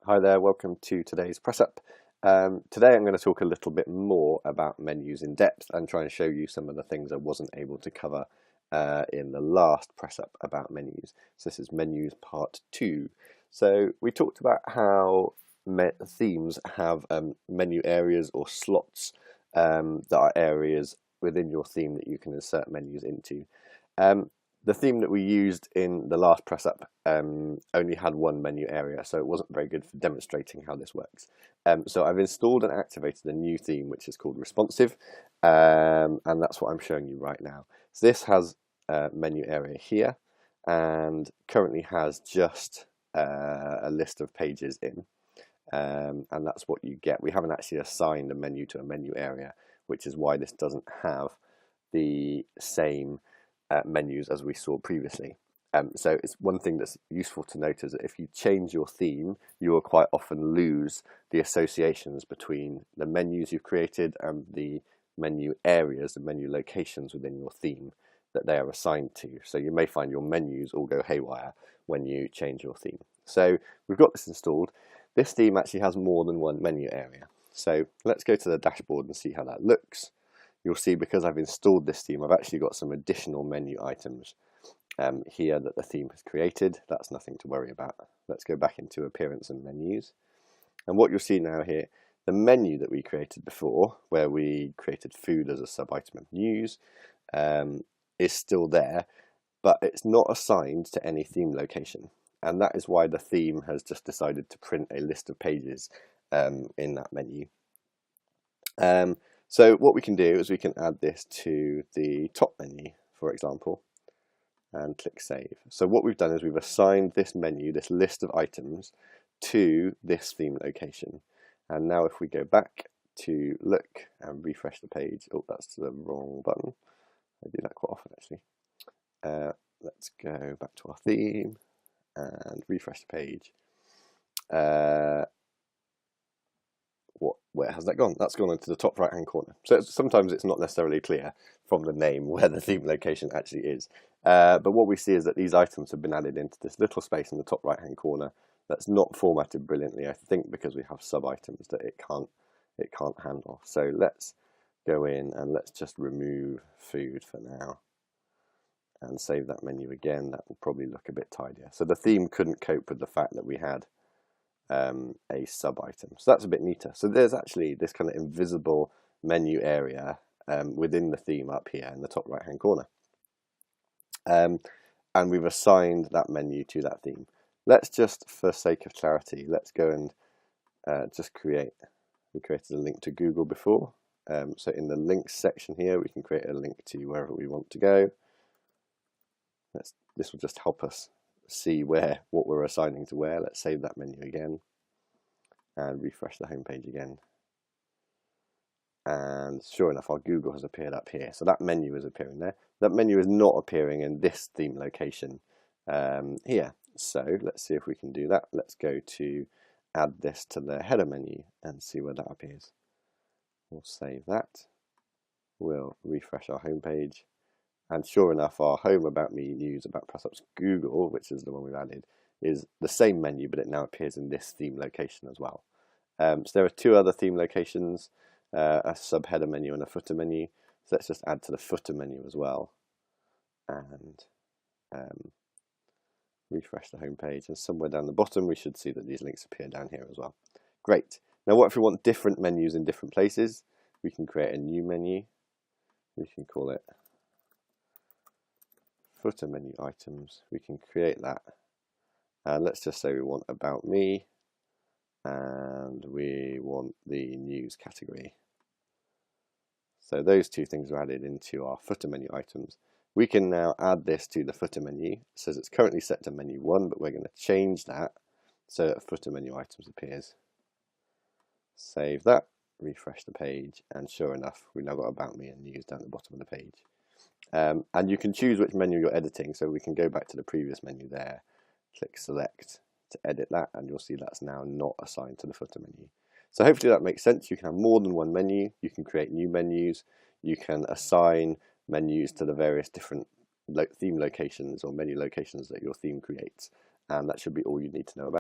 Hi there, welcome to today's press up. Today I'm going to talk a little bit more about menus in depth and try and show you some of the things I wasn't able to cover in the last press up about menus. So this is menus part 2. So we talked about how themes have menu areas or slots that are areas within your theme that you can insert menus into. The theme that we used in the last press up only had one menu area, so it wasn't very good for demonstrating how this works. So I've installed and activated a new theme which is called responsive, and that's what I'm showing you right now. So this has a menu area here and currently has just a list of pages in, and that's what you get. We haven't actually assigned a menu to a menu area, which is why this doesn't have the same menus as we saw previously. So it's one thing that's useful to note is that if you change your theme, you will quite often lose the associations between the menus you've created and the menu areas, the menu locations within your theme that they are assigned to. So you may find your menus all go haywire when you change your theme. So we've got this installed. This theme actually has more than one menu area. So let's go to the dashboard and see how that looks. You'll see because I've installed this theme, I've actually got some additional menu items here that the theme has created. That's nothing to worry about. Let's go back into appearance and menus. And what you'll see now here, the menu that we created before, where we created food as a sub-item of news, is still there, but it's not assigned to any theme location. And that is why the theme has just decided to print a list of pages in that menu. So what we can do is we can add this to the top menu, for example, and click Save. So what we've done is we've assigned this menu, this list of items, to this theme location. And now if we go back to look and refresh the page, oh, that's the wrong button. I do that quite often actually. Let's go back to our theme and refresh the page. Where has that gone? That's gone into the top right hand corner. So sometimes it's not necessarily clear from the name where the theme location actually is. But what we see is that these items have been added into this little space in the top right hand corner that's not formatted brilliantly, I think because we have sub items that it can't handle. So let's go in and let's just remove food for now and save that menu again. That will probably look a bit tidier. So the theme couldn't cope with the fact that we had a sub item, so that's a bit neater. So there's actually this kind of invisible menu area within the theme up here in the top right hand corner, and we've assigned that menu to that theme. Let's just, for sake of clarity, let's go and just we created a link to Google before, so in the links section here we can create a link to wherever we want to go. This will just help us see what we're assigning to where. Let's save that menu again and refresh the home page again. And sure enough, our Google has appeared up here. So that menu is appearing there. That menu is not appearing in this theme location here. So let's see if we can do that. Let's go to add this to the header menu and see where that appears. We'll save that. We'll refresh our home page. And sure enough, our home about me, news, about press ups, Google, which is the one we've added, is the same menu, but it now appears in this theme location as well. So there are two other theme locations, a subheader menu and a footer menu. So let's just add to the footer menu as well, and refresh the home page. And somewhere down the bottom, we should see that these links appear down here as well. Great. Now, what if we want different menus in different places? We can create a new menu. We can call it footer menu items. We can create that, and let's just say we want about me and we want the news category. So those two things are added into our footer menu items. We can now add this to the footer menu. It says it's currently set to menu 1, but we're going to change that so that footer menu items appears. Save that, refresh the page, and sure enough, we've now got about me and news down at the bottom of the page. And you can choose which menu you're editing, so we can go back to the previous menu there, click select to edit that, and you'll see that's now not assigned to the footer menu. So hopefully that makes sense. You can have more than one menu, you can create new menus, you can assign menus to the various different theme locations or menu locations that your theme creates, and that should be all you need to know about.